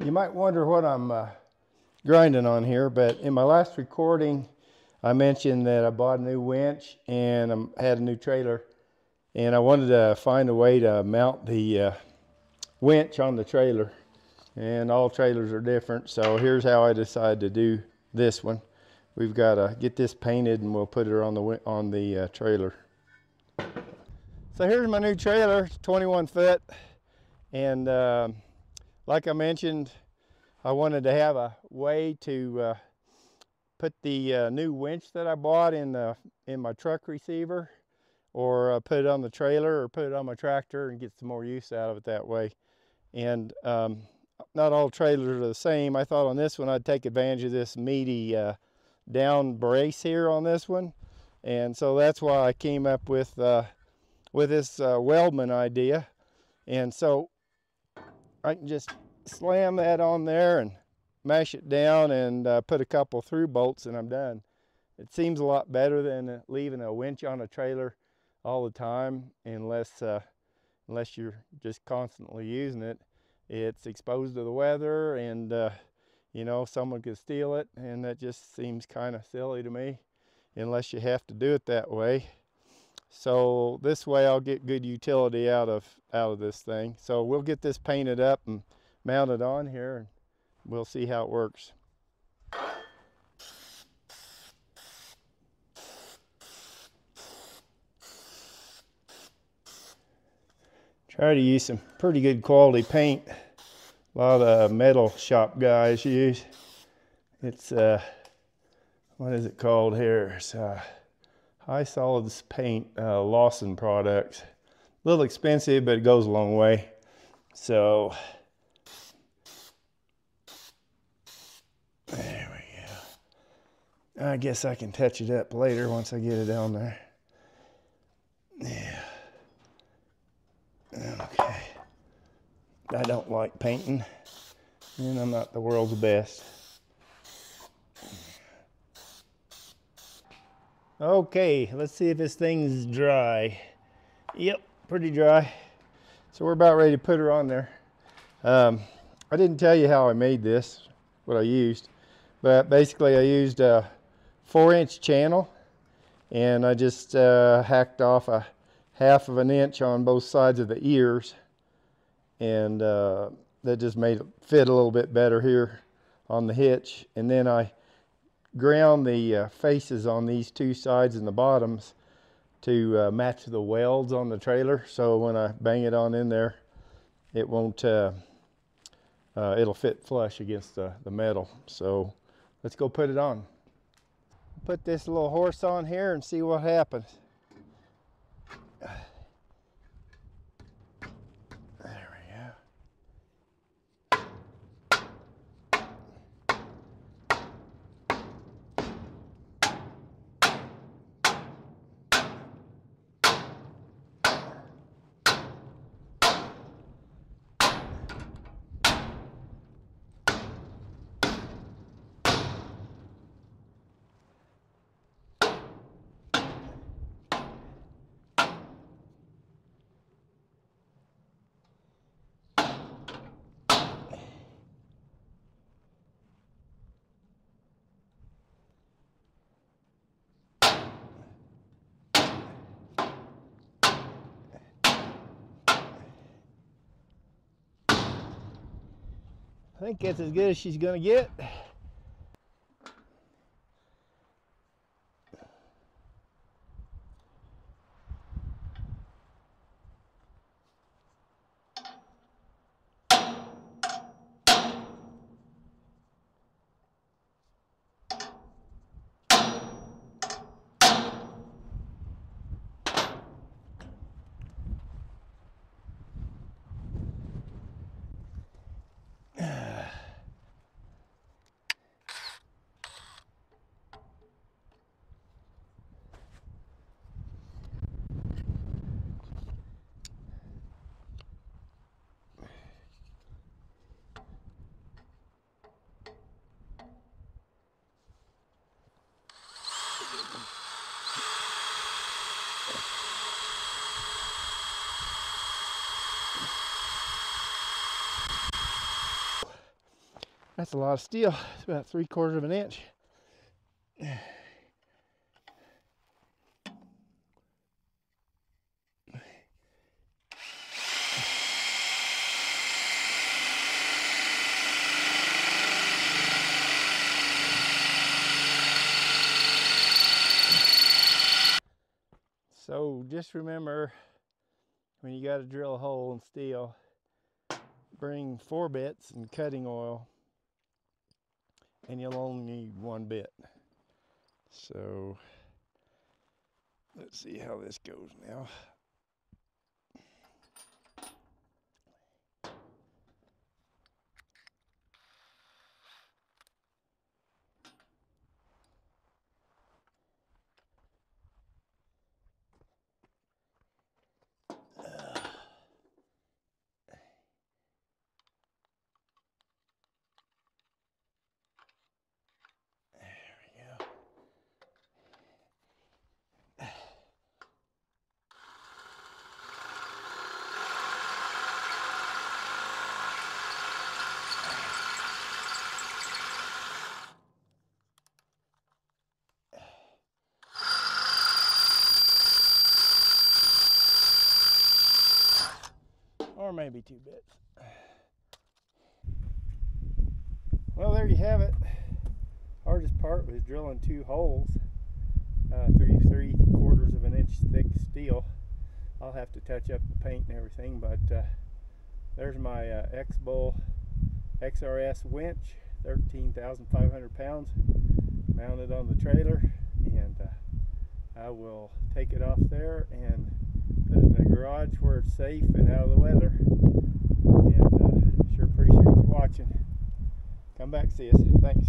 You might wonder what I'm grinding on here, but in my last recording, I mentioned that I bought a new winch and I had a new trailer, and I wanted to find a way to mount the winch on the trailer. And all trailers are different, so here's how I decided to do this one. We've got to get this painted, and we'll put it on the trailer. So here's my new trailer. It's 21 foot, and like I mentioned, I wanted to have a way to put the new winch that I bought in my truck receiver, or put it on the trailer, or put it on my tractor and get some more use out of it that way. And not all trailers are the same. I thought on this one I'd take advantage of this meaty down brace here on this one, and so that's why I came up with this Weldman idea. And so I can just slam that on there and mash it down and put a couple through bolts, and I'm done. It seems a lot better than leaving a winch on a trailer all the time, unless you're just constantly using it. It's exposed to the weather, and you know, someone could steal it, and that just seems kind of silly to me, unless you have to do it that way. So this way I'll get good utility out of this thing. So we'll get this painted up and mounted on here, and we'll see how it works. Try to use some pretty good quality paint. A lot of metal shop guys use. It's what is it called here? It's High Solids Paint, Lawson products. A little expensive, but it goes a long way. So there we go. I guess I can touch it up later once I get it down there. Yeah. Okay. I don't like painting, and I'm not the world's best. Okay, let's see if this thing's dry. Yep, pretty dry. So we're about ready to put her on there. I didn't tell you how I made this, what I used, but basically I used a 4-inch channel, and I just hacked off a 1/2 of an inch on both sides of the ears, and that just made it fit a little bit better here on the hitch. And then I ground the faces on these two sides and the bottoms to match the welds on the trailer, so when I bang it on in there, it won't it'll fit flush against the metal. So let's go put it on. Put this little horse on here and see what happens. I think that's as good as she's gonna get. That's a lot of steel. It's about 3/4 of an inch. So just remember, when you got to drill a hole in steel, bring 4 bits and cutting oil, and you'll only need 1 bit. So let's see how this goes now. Or maybe 2 bits. Well, there you have it. Hardest part was drilling 2 holes, 3/4 of an inch thick steel. I'll have to touch up the paint and everything, but there's my X-Bull XRS winch, 13,500 pounds, mounted on the trailer, and I will take it off there and put it in the garage where it's safe and out of the weather. And sure appreciate you watching. Come back, see us. Thanks.